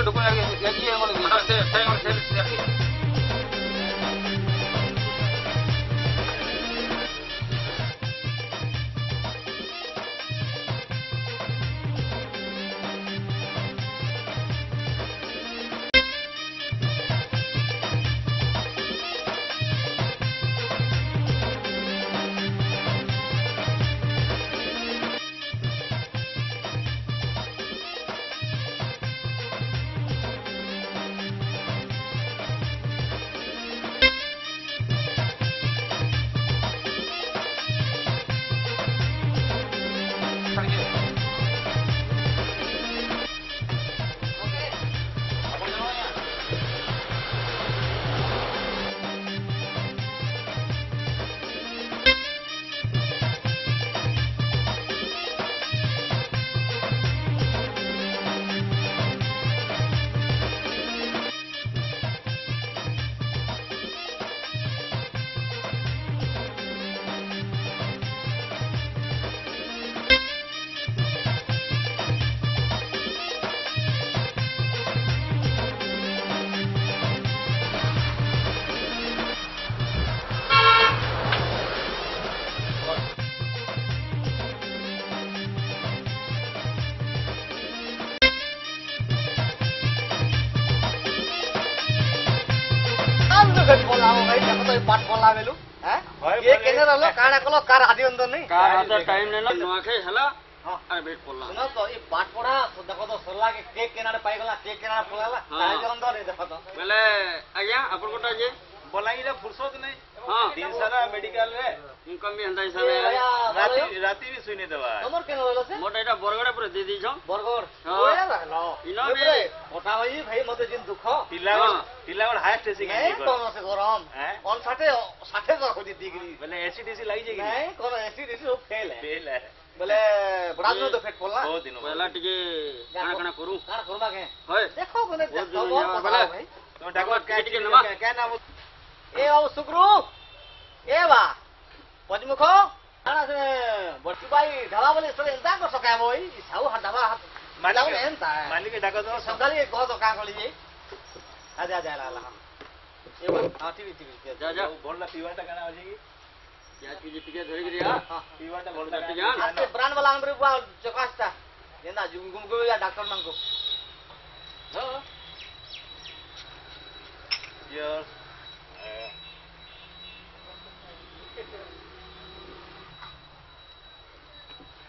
ଭିତରେ ଢୁକୁନି ଏଠି ସେ पाठ पढ़ला बेलु हैं ये केने रहलो काना कलो कार आदि अंदर नहीं कार तो टाइम ने नोखे हला अरे भेट पड़ला सुनो तो ये पाठ पढ़ा तो देखो तो सरला के केक केनारे पाई गला केक केनारे फुलाला काहे जो अंदर रे देखो तो बेले आज्ञा अपन कोटा जे बोलाई रे फुर्सत नहीं हां दिन सारा मेडिकल रे इनकम भी हंदा हिसाब राती भी सुनी देबा तमर केन होलो से मोटा एटा बरगड़े पर दे दी छ बरगड़ ओया लागलो इनो भी मोटा भाई मते जिन दुख पिलागड़ हाईएस्ट एसी के कोन से गरम ऑन 60 कर होती डिग्री बोले एसिडिटी लागी जे नहीं कोन एसिडिटी सब फेल है बोले बड़ा दिन तो फेट पड़ला बहुत दिन पहला टिके काना करू के होय देखो कोने देखो भाई तो डाको टिके नमा क्या नाम ए बाबू सुग्रू ए बा पजमुख आना से बट्टी बाई ढाबा बोले सले एंता कर सका बोई साउ हा ढाबा मालिक एंता मालिक डाको तो संगाली कह तो का कली जे आजा जा ला ए बा हां टीवी जा बोलला पीवाटा काना हो जेगी या तुझे टिके धरि गिरिया हां पीवाटा बोलला टिके आते ब्रांड वाला हमरे बुआ चकास्ता एंदा गुम को या डॉक्टर मान को हां यस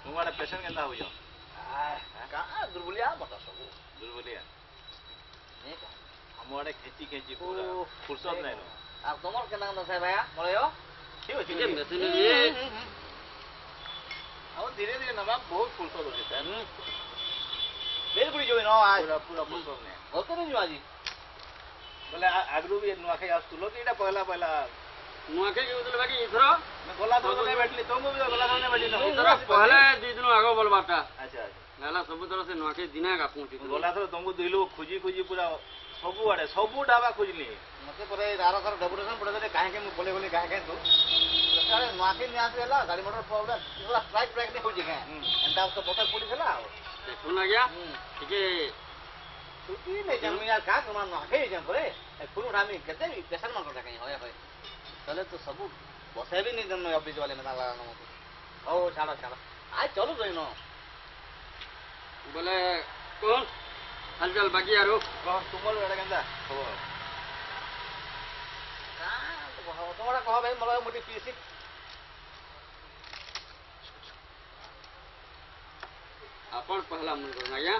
तुम्हारा पेशेंट केंदा हो जो का दुर्बलिया बता सब दुर्बलिया नहीं का हमरे खेती पूरा फुर्सत नहीं नो अब तुमर केना न से भैया मलयो ठीक है मेसिन ये अब धीरे धीरे नवा बहुत फुर्सत होते सर बिल्कुल जो नो आज पूरा फुर्सत नहीं होते नहीं आज बोले आगरू भी नुआखे आस्तुलो कि एटा पहला नुआखे के उदल बाकी इथरो मैं गोला तो नहीं बैठली तुम भी गोला तो नहीं बैठली इथरो पहले दुई दिन आगो बोलबाटा अच्छा नाला सब तरह से नुआखे दिना का पहुंची गोला तो तुमको दुइलो खोजी पूरा सबु आड़े सबु डाबा खोजली मते परे रारो कर डेपुटेशन पड़े दे काहे के मु बोले काहे तू अरे माके नि आसेला गाड़ी मोटर पौडा पूरा स्ट्राइक ब्रेक नहीं हो जे एंता तो बोतल पुलिस हला सुन गया ठीक है छुट्टी नहीं जमी यार का तुम माके जम परे फुल उठामी केते पेशेंट मन कहीं होय होय चले तो सब बसे भी नहीं जम ऑफिस वाले में ना लगाना मत ओ छाड़ो आज चलो गई नो बोले कौन हलचल बाकी यारो तुमर एडा केंदा खबर का तुम्हारा कह भाई मला मोटी पीसी आपण पहला मन करू आज्ञा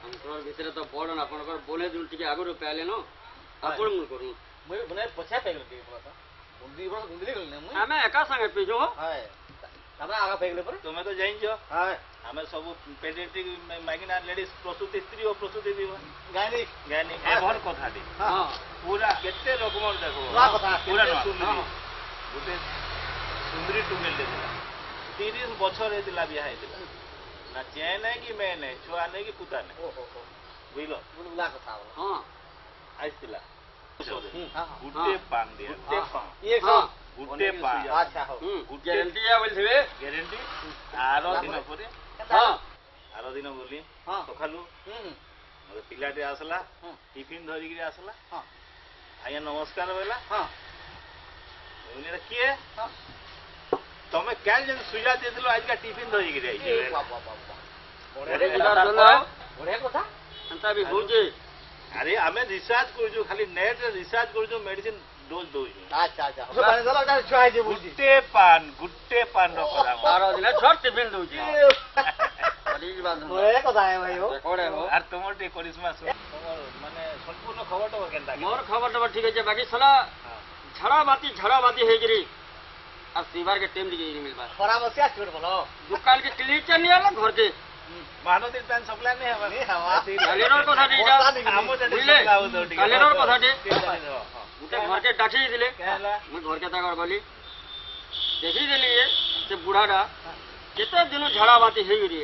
हमकर भीतर तो बड़न आपनकर बोले दुन टिके आगु रुपया लेनो आपण मन करू मैं बने पछा पे गेल बोला गुंडी बड़ा गुंडी गेल ने मैं हमें एका संगे पेजो हाय हमरा आगा पे गेल पर तुमे तो जाइन जो हाय हमें सब पेडियाट्रिक मागिना लेडीज प्रसूति स्त्री और प्रसूति भी गायनी ए भर कथा दे हां पूरा केते रकमर देखो पूरा कथा पूरा हां गुटे सुंदरी टुमेल दे 30 बछर हेतिला बिया हेतिला ना चैन है कि मैं नहीं छुआ नहीं कि पुता नहीं ओहो बुझलो बुला कथा हां आइतिला हां गुटे पान दे गुटे पान ये हां गुटे पान अच्छा हो गारंटी या बोलथिबे गारंटी आरो दिन परे हां आरो दिन बोली हां सखालु मोर पिलाटे आसला हाँ। टिफिन धरिकी आसला हाँ आज्ञा नमस्कार बोला हाँ किए हाँ तमें क्या जन सुजा देथिलो आज का टिफिन धरिकी ए आई बाबा बाबा ଏଠି ଯିବାର ଜନ୍ମ ବଢିଆ କଥା ଏନ୍ତା ବି ହଉଛି अरे आमे रिसर्च करजु खाली नेट रे रिसर्च करजु मेडिसिन डोज दोजु ଆଚ୍ଛା ଆଚ୍ଛା ପାଣି ଦେଲା ଏଟା ଛୁଆ ହେଇଯିବ ବୁଝି गुट्टे पान रो पराम ବାର ଦିନେ ଛଅ ଟିଫିନ ଦଉଛି କରି ଯିବା ଧନ୍ଦା। ବଢିଆ କଥା ହେ ଭାଇ ଓ କୋଡେ ହୋ आर तुमर टे करिश्मा सु तुमर माने संपूर्ण खबर तो केनता ମୋର ଖବର ଟବର ଠିକ ଅଛି ବାକି ସଲା ଝାଡ଼ା ବାତି ହେଇକିରି ଆଉ ସିବାର के टाइम ଟିକେ ମିଲବା ଖରା ମସିଆ ଛୋଟ ଭଲ दुकान के क्लिचर नहीं आला घर के महानदी पैन सप्लाई नहीं हवा नहीं हवा। କାଲିର କଥା ଏଇଟା ଆମୁ ଜେଟି ବୁଝିଲେ ସପ୍लाई हो तो କାଲିର କଥା ठीक ଗୁଟେ ଘର के डाकी दिले कहला ମୁଁ ଘର के ତାଙ୍କର ଗଲି ଦେଖିଦେଲି ସେ ବୁଢାଟା କେତେ ଦିନ ଝାଡ଼ା ବାନ୍ତି ହେଇକିରି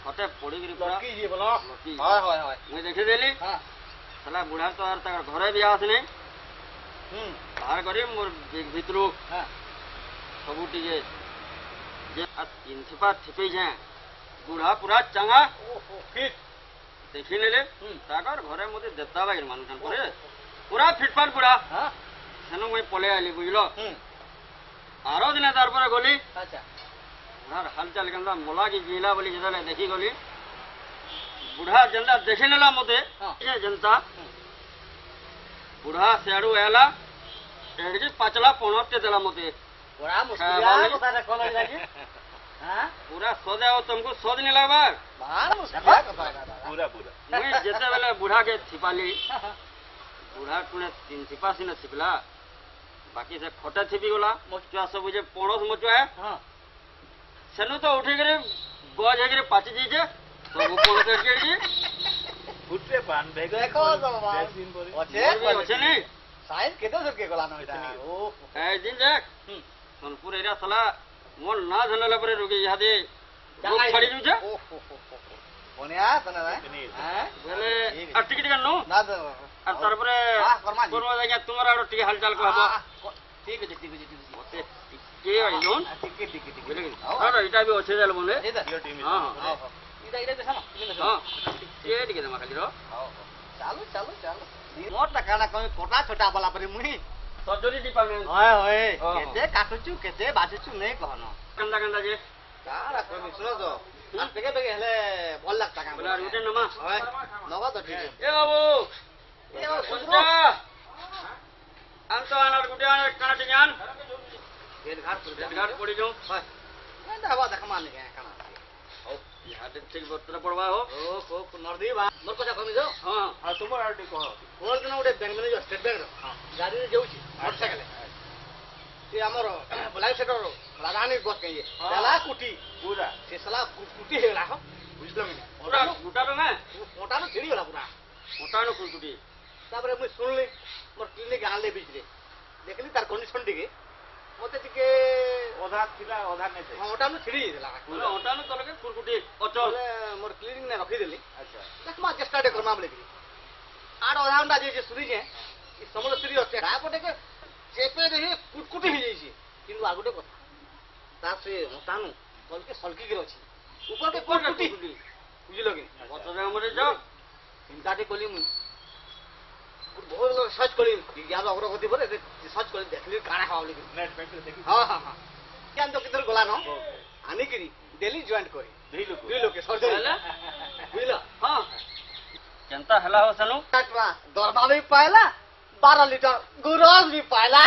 ହତେ ପଡ଼ିକିରି ପୁରା ଲକି ଜି ଭଲ ଲକି। হয় হয় হয় ମୁଁ ଦେଖିଦେଲି ହଁ ହେଲା ବୁଢା ତ ଆର ତାଙ୍କର ଘରେ ବି ଆସନି ବାହାର କରି ମୋର ଭିତରୁ ହଁ ସବୁ ଟିକେ ଯେ ତିନି ଛିପା ଥିପେଇ ଯାଏ ବୁଢା ପୁରା ଚାଙ୍ଗା ଓହୋ ଫିଟ୍ ଦେଖିନେଲେ ହୁଁ। ତାଙ୍କର ଘରେ ମୋତେ ଦେତା ବାଗିର ମାନୁଛନ୍ ପରେ ପୁରା ଫିଟଫାଟ ବୁଢା ହଁ ସେନୁ ମୁଇଁ ପଳେଇ ଆଇଲି ବୁଝିଲ হুম ଆର ଦିନେ ତାର ପରେ ଗଲି আচ্ছা ବୁଢାର ହାଲଚାଲ କେନ୍ତା ମଲା କି ଜିଲା ବୋଲି ଯେତେବେଳେ ଦେଖିଗଲି ବୁଢା ଯେନ୍ତା ଦେଖିନେଲା ମୋତେ ହଁ। ଯେନ୍ତା ବୁଢା ସିଆଡୁ ଆଇଲା ଏଡ଼ିକି ପାଚଲା ପଣରଟେ ଦେଲା ମୋତେ বড়া হ্যাঁ, মুশকিল বলি। কথাটা কোন লাগি হ্যাঁ ପୁରା ସଦା ଆଉ ତମକୁ ସଦ ନି ଲାଗବା মান মুশকিল কথা এটা पूरा पूरा ମୁଇଁ ଯେତେବେଳେ ବୁଢାକେ ଥିପାଲି ବୁଢା ଟୁଣେ ତିନି ଥିପା ସିନା ଥିପିଲା ବାକି ସେ ଖଟେ ଥିପି ଗଲା ମଚୁଆ ସବୁ ଯେ ପଣସ ମଚୁଆ হ্যাঁ ସେନୁ ତ ଉଠିକିରି ଗଜ ହେଇକିରି ପାଚି ଯାଇଛେ ସବୁ ପଣସ ଏଠି गुट्टे पान देखो तो बाबा वैक्सीन परे অছে ଅଛେ নি সাইজ কেতে জরকে গলানো এটা ও এই দিন দেখ হুম সোনপুর এরিয়া সালা মোর না জানালে পরে রোগী ইহাদে রোগ জাগাই ছাড়ি যাচ্ছে ও হো হো বনিয়া তনে ভাই হ্যাঁ বেলে আর টিকি টিকা নো না তো আর তারপরে করমা জি করবা যাই তোমার আর টিকে হালচাল কহব ঠিক আছে ঠিক আছে ঠিক আছে মতে টিকে আইলোন ঠিক ঠিক ঠিক বুঝলে কি আর এটা বি আছে জাল বলে এটা यो टीम हां হ্যাঁ এটা এটা দেখামা हां টিকে টিকে দেমা খালি রো চালু চালু চালু মোর টাকা না কই কোটা ছোটা বলা পরে মুই সর্জরি ডিপার্টমেন্ট হয় হয় ହଁ। কেতে কাটুচু কেতে বাজুচু নেই কহন কান্দা কান্দা যে কারা কমি শুনো তো বেগে বেগে হেলে ভাল লাগ টাকা বলে আর উঠে নমা হয় নগদ ঠিক এ বাবু এ ও পঞ্চা আন্ত আনার গুটে আনার কানাটি জান তেল ঘাট ঘাট পড়ি যাও হয় এটা হবা দেখ মানে কানা ইহাতে ঠিক বতরা পড়বা হো ও কো নরদি বা মোর কথা কমি যাও হ্যাঁ हां तुमर आर टी कह মোর দিন ওটে ব্যাংক ম্যানেজর স্টেট ব্যাংক গাড়ি যাউছি মোটরসাইকেল সে আমার বলাই সেটর রাধানি বস কে এলা কুটি पूरा সে সালা কুটি হেলা হ বুঝলাম পুরা গুটাটো না মোটা তো ছিড়ি গলা পুরা মোটানো কুলকুটি তারপরে মুই শুনলি মোর ক্লিনিক আনলে বিচরে দেখলি তার কন্ডিশন টিকে মতে টিকে ओधा थिला ओधा नहीं थे ওটা আমি ছিড়ি দিলা পুরা ওটানো তলকে কুলকুটি অচল বলে মোর ক্লিনিক না রখি দিলি अच्छा দেখমা চেষ্টা তে করমা বলে কি আর ওধা ঘন্টা যে শুনি যে এই সমস্ত সিরি হচ্ছে তারপরে কে চেপে দেখি কুটকুটি হয়ে যাইছে কিন্তু আর গোটে কথা তা সে মোটানু তলকে সলকি গিয়ে আছে উপরকে কুটকুটি বুঝলো কি বতরে আমরে যাও চিন্তাটি কলি মুই বহুত লোক সর্চ করি বিজ্ঞান অগ্রগতি বলে সর্চ করে দেখলি কাଣା খাওয়া বলি नेट पे देखी হ্যাঁ হ্যাঁ হ্যাঁ কেন তো কিধর গলা ন আনিকিরি ডেলি জয়েন্ট করি देही लोग দুই লোকে সর্জারি হেলা? বুঝলো হ্যাঁ কেনতা হেলা হো সানু টাকা দরমা भी पायला 12 लीटर गुरस भी पायला